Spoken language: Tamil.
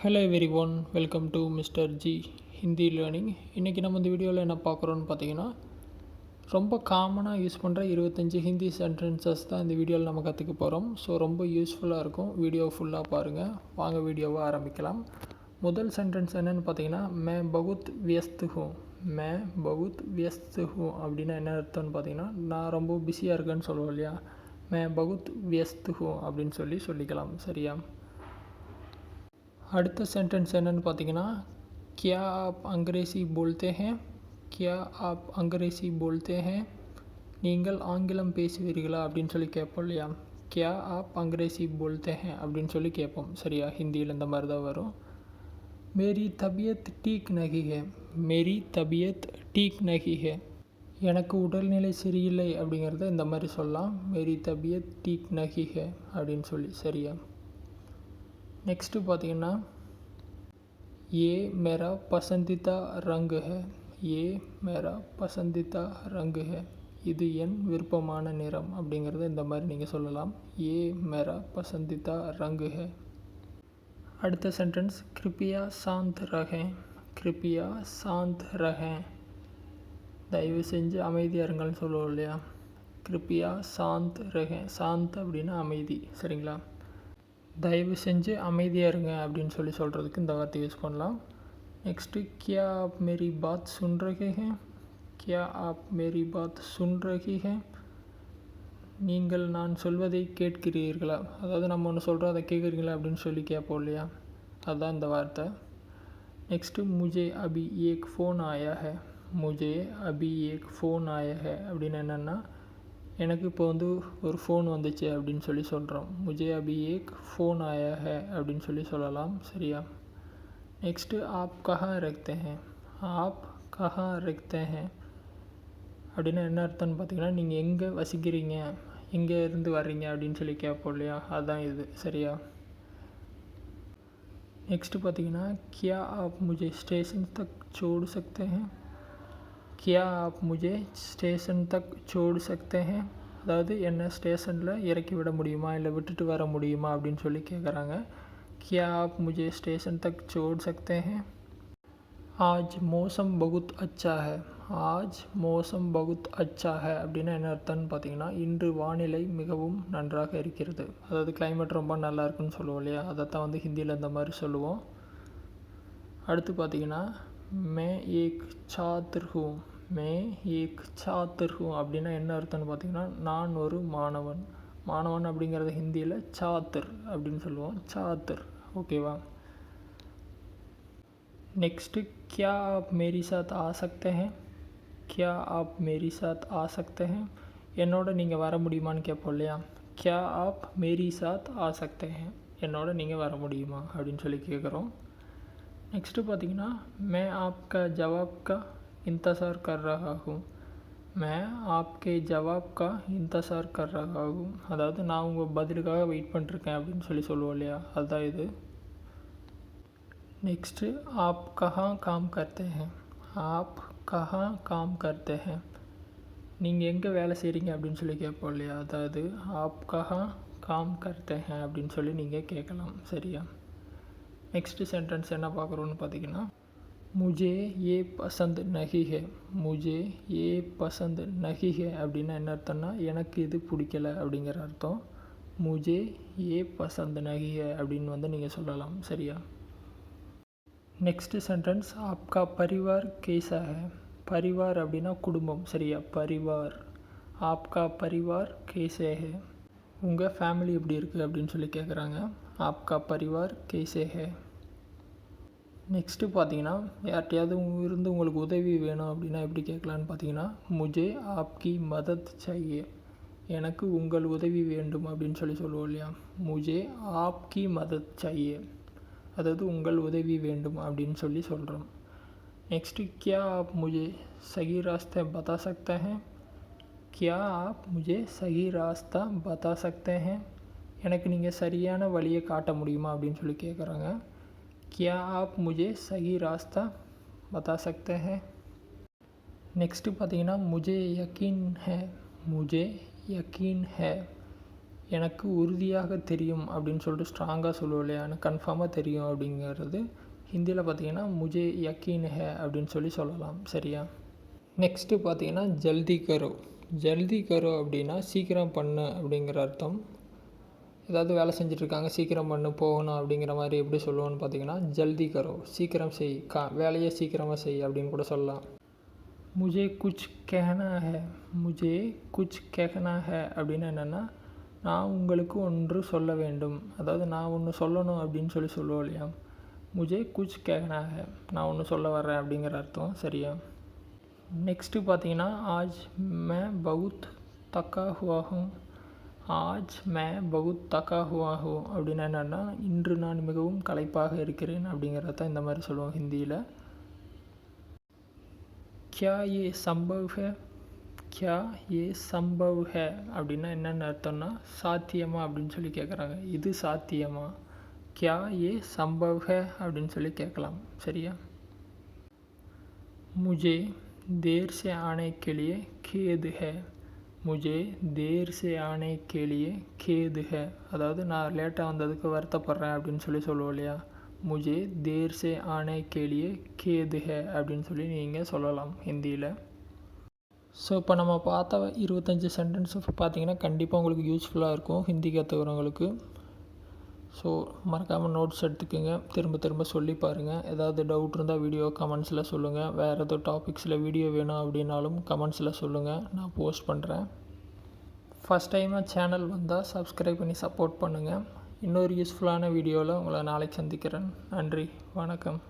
Hello every one, welcome to mister G Hindi learning. இன்றைக்கி நம்ம இந்த வீடியோவில் என்ன பார்க்குறோன்னு பார்த்தீங்கன்னா, ரொம்ப காமனாக யூஸ் பண்ணுற 25 ஹிந்தி சென்டென்சஸ் தான் இந்த வீடியோவில் நம்ம கற்றுக்க போகிறோம். ஸோ ரொம்ப யூஸ்ஃபுல்லாக இருக்கும். வீடியோ ஃபுல்லாக பாருங்கள். வாங்க வீடியோவை ஆரம்பிக்கலாம். முதல் சென்டென்ஸ் என்னென்னு பார்த்தீங்கன்னா, மே பகுத் வியஸ்த் ஹூ. மே பகுத் வியஸ்த் ஹூ அப்படின்னா என்ன அர்த்தம்னு பார்த்தீங்கன்னா, நான் ரொம்ப பிஸியாக இருக்கேன்னு சொல்லுவோம் இல்லையா, மே பகுத் வியஸ்த் ஹூ அப்படின்னு சொல்லிக்கலாம். சரியா? அடுத்த சென்டென்ஸ் என்னென்னு பார்த்தீங்கன்னா, கியா ஆப் அங்கிரேசி போல்தே ஹே. கியா ஆப் அங்கிரேசி போல்தே ஹே. நீங்கள் ஆங்கிலம் பேசுவீர்களா அப்படின்னு சொல்லி கேட்போம் இல்லையா. கியா ஆப் அங்கிரேசி போல்தே ஹே அப்படின்னு சொல்லி கேட்போம். சரியா? ஹிந்தியில் இந்த மாதிரி தான் வரும். மேரி தபியத் டீக் நகி ஹே. மேரி தபியத் டீக் நகி ஹே. எனக்கு உடல்நிலை சரியில்லை அப்படிங்கிறத இந்த மாதிரி சொல்லலாம். மேரி தபியத் டீக் நகி ஹே அப்படின்னு சொல்லி. சரியா? நெக்ஸ்ட்டு பார்த்தீங்கன்னா, ये मेरा पसंदीदा रंग है. ये मेरा पसंदीदा रंग है. இது என் விருப்பமான நிறம் அப்படிங்கிறத இந்த மாதிரி நீங்கள் சொல்லலாம். ये मेरा पसंदीदा रंग है. அடுத்த சென்டென்ஸ், கிருப்பியா சாந்த் ரஹேன். கிருப்பியா சாந்த் ரஹேன். தயவு செஞ்சு அமைதியாக இருங்கள்னு சொல்லுவோம் இல்லையா. கிருப்பியா சாந்த் ரஹேன். சாந்த் அப்படின்னா அமைதி. சரிங்களா? தயவு செஞ்சு அமைதியாக இருங்க அப்படின்னு சொல்கிறதுக்கு இந்த வார்த்தை யூஸ் பண்ணலாம். நெக்ஸ்ட்டு, கியா ஆப் மேரி பாத் சுன் ரஹே ஹே. கியா ஆப் மேரி பாத் சுன் ரஹி ஹே. நீங்கள் நான் சொல்வதை கேட்கிறீர்களா. அதாவது நம்ம ஒன்று சொல்கிறோம், அதை கேட்குறீங்களா அப்படின்னு சொல்லி கேட்போம் இல்லையா, அதுதான் இந்த வார்த்தை. நெக்ஸ்ட்டு, முஜே அபி ஏக் ஃபோன் ஆயா ஹே. முஜே அபி ஏக் ஃபோன் ஆயா ஹே அப்படின்னு என்னென்னா, எனக்கு இப்போ ஒரு ஃபோன் வந்துச்சு அப்படின்னு சொல்கிறோம். முஜே அபி ஏக் ஃபோன் ஆயா ஹே அப்படின்னு சொல்லலாம். சரியா? நெக்ஸ்ட்டு, ஆப் கஹான் ரக்தே ஹே. ஆப் கஹான் ரக்தே ஹே அப்படின்னா என்ன அர்த்தம்னு பார்த்தீங்கன்னா, நீங்கள் எங்கே வசிக்கிறீங்க, எங்கே இருந்து வர்றீங்க அப்படின்னு சொல்லி கேட்போம் இல்லையா, அதுதான் இது. சரியா? நெக்ஸ்ட்டு பார்த்தீங்கன்னா, கியா ஆப் முஜே ஸ்டேஷன் தக் छोड़ सकते हैं. क्या आप मुझे ஸ்டேஷன் தக் छोड़ सकते हैं. அதாவது என்ன ஸ்டேஷனில் இறக்கி விட முடியுமா, இல்லை விட்டுட்டு வர முடியுமா அப்படின்னு சொல்லி கேட்குறாங்க. क्या आप मुझे स्टेशन तक छोड़ सकते हैं. आज मौसम बहुत अच्छा है. आज मौसम बहुत अच्छा है அப்படின்னா என்ன அர்த்தம்னு பார்த்தீங்கன்னா, இன்று வானிலை மிகவும் நன்றாக இருக்கிறது. அதாவது கிளைமேட் ரொம்ப நல்லா இருக்குன்னு சொல்லுவோம் இல்லையா, அதைத்தான் ஹிந்தியில் இந்த மாதிரி சொல்லுவோம். அடுத்து பார்த்தீங்கன்னா, மே ஏக் சாத்திர் ஹூ. மே ஏக் சாத்திர் ஹூ அப்படின்னா என்ன அர்த்தம்னு பார்த்தீங்கன்னா, நான் ஒரு மாணவன். மாணவன் அப்படிங்கிறத ஹிந்தியில் சாத்திர் அப்படின்னு சொல்லுவோம். சாத்திர். ஓகேவா? நெக்ஸ்ட்டு, கியா ஆப் மேரி சாத் ஆ சக்தே ஹே. கியா ஆப் மேரி சாத் ஆ சக்தே ஹே. என்னோட நீங்கள் வர முடியுமான்னு கேட்போம் இல்லையா. கியா ஆப் மேரி சாத் ஆ சக்தே ஹே. என்னோட நீங்கள் வர முடியுமா அப்படின்னு சொல்லி கேட்குறோம். நெக்ஸ்ட்டு பார்த்தீங்கன்னா, மே ஆப்கா ஜவாப் கா इंतज़ार कर रहा हूँ. मैं आपके जवाब का इंतज़ार कर रहा हूँ. அதாவது நான் உங்கள் பதிலுக்காக வெயிட் பண்ணிருக்கேன் அப்படின்னு சொல்லுவோம் இல்லையா, அதுதான் இது. நெக்ஸ்ட்டு, आप कहाँ काम करते हैं. आप कहाँ काम करते हैं. நீங்கள் எங்கே வேலை செய்கிறீங்க அப்படின்னு சொல்லி கேட்போம் இல்லையா, அதாவது आप कहाँ काम करते हैं அப்படின்னு நீங்கள் கேட்கலாம். சரியா? நெக்ஸ்ட்டு சென்டென்ஸ் என்ன பார்க்குறோன்னு பார்த்தீங்கன்னா, मुझे ये पसंद नहीं है. मुझे ये पसंद नहीं है அப்படின்னா என்ன அர்த்தம்னா, எனக்கு இது பிடிக்கலை அப்படிங்கிற அர்த்தம். मुझे ये पसंद नहीं है அப்படின்னு நீங்கள் சொல்லலாம். சரியா? நெக்ஸ்ட்டு சென்டென்ஸ், आपका परिवार कैसा है. பரிவார் அப்படின்னா குடும்பம். சரியா? பரிவார். आपका परिवार कैसे है. உங்கள் ஃபேமிலி எப்படி இருக்குது அப்படின்னு கேட்குறாங்க. आपका परिवार कैसे है. நெக்ஸ்ட்டு பார்த்தீங்கன்னா, யார்கிட்டையாவது இருந்து உங்களுக்கு உதவி வேணும் அப்படின்னா எப்படி கேட்கலான்னு பார்த்தீங்கன்னா, முஜே ஆப்கி மதத் சாஹியே. எனக்கு உங்கள் உதவி வேண்டும் அப்படின்னு சொல்லுவோம் இல்லையா. முஜே ஆப்கி மதத் சாஹியே, அதாவது உங்கள் உதவி வேண்டும் அப்படின்னு சொல்கிறோம். நெக்ஸ்ட்டு, கியா ஆப் முஜே சஹி ராஸ்தா பதா சக்தே ஹே. கியா ஆப் முஜே சஹி ராஸ்தா பதா சக்தே ஹே. எனக்கு நீங்கள் சரியான வழியை காட்ட முடியுமா அப்படின்னு கேட்குறாங்க. क्या आप मुझे सही रास्ता बता सकते हैं. நெக்ஸ்ட்டு பார்த்தீங்கன்னா, मुझे यकीन है. मुझे यकीन है. எனக்கு உறுதியாக தெரியும் அப்படின்னு சொல்லிட்டு ஸ்ட்ராங்காக சொல்லுவோம் இல்லையா, எனக்கு கன்ஃபார்மாக தெரியும் அப்படிங்கிறது ஹிந்தியில் பார்த்தீங்கன்னா முஜே யக்கீன் ஹே அப்படின்னு சொல்லலாம். சரியா? நெக்ஸ்ட்டு பார்த்தீங்கன்னா ஜல்தி கரோ. ஜல்தி கரோ அப்படின்னா சீக்கிரம் பண்ணு அப்படிங்கிற அர்த்தம். ஏதாவது வேலை செஞ்சிட்ருக்காங்க, சீக்கிரம் பண்ணு போகணும் அப்படிங்கிற மாதிரி எப்படி சொல்லுவோன்னு பார்த்தீங்கன்னா ஜல்தி கரோ, சீக்கிரம் செய், வேலையை சீக்கிரமாக செய் அப்படின்னு கூட சொல்லலாம். முஜே குச் கஹனா ஹே. முஜே குச் கஹனா ஹே அப்படின்னா என்னென்னா, நான் உங்களுக்கு ஒன்று சொல்ல வேண்டும், அதாவது நான் ஒன்று சொல்லணும் அப்படின்னு சொல்லுவோம் இல்லையா, முஜே குச் கஹனா ஹே, நான் ஒன்று சொல்ல வர்றேன் அப்படிங்கிற அர்த்தம். சரியா? நெக்ஸ்ட்டு பார்த்தீங்கன்னா ஆஜ் மே பகுத் தக்கா ஹுவா ஹூம். ஆஜ் மே பகுத் தக்கா ஹுவா ஹூ அப்படின்னா என்னென்னா, இன்று நான் மிகவும் களைப்பாக இருக்கிறேன் அப்படிங்கிறத இந்த மாதிரி சொல்லுவோம் ஹிந்தியில். கியா ஏ சம்பவ் ஹே. கியா ஏ சம்பவ் ஹே அப்படின்னா என்னென்ன அர்த்தம்னா, சாத்தியமா அப்படின்னு சொல்லி கேட்குறாங்க. இது சாத்தியமா? கியா ஏ சம்பவ் ஹே அப்படின்னு சொல்லி கேட்கலாம். சரியா? முஜே தேர் से आने के लिए खेद है. முஜே தேர் से आने के लिए खेद है, அதாவது நான் லேட்டாக வந்ததுக்கு வருத்தப்படுறேன் அப்படின்னு சொல்லுவோம் இல்லையா, முஜே தேர் से आने के लिए खेद है அப்படின்னு சொல்லி நீங்கள் சொல்லலாம் ஹிந்தியில். ஸோ இப்போ நம்ம பார்த்த 25 சென்டென்ஸ் பார்த்தீங்கன்னா கண்டிப்பாக உங்களுக்கு யூஸ்ஃபுல்லாக இருக்கும் ஹிந்தி கற்றுக்கிறவங்களுக்கு. ஸோ மறக்காமல் நோட்ஸ் எடுத்துக்கோங்க, திரும்ப திரும்ப சொல்லி பாருங்கள். ஏதாவது டவுட் இருந்தால் வீடியோ கமெண்ட்ஸில் சொல்லுங்கள். வேறு ஏதாவது டாபிக்ஸில் வீடியோ வேணும் அப்படின்னாலும் கமெண்ட்ஸில் சொல்லுங்கள், நான் போஸ்ட் பண்ணுறேன். ஃபஸ்ட் டைமாக சேனல் வந்தால் சப்ஸ்கிரைப் பண்ணி சப்போர்ட் பண்ணுங்கள். இன்னொரு யூஸ்ஃபுல்லான வீடியோவில் உங்களை நாளைக்கு சந்திக்கிறேன். நன்றி, வணக்கம்.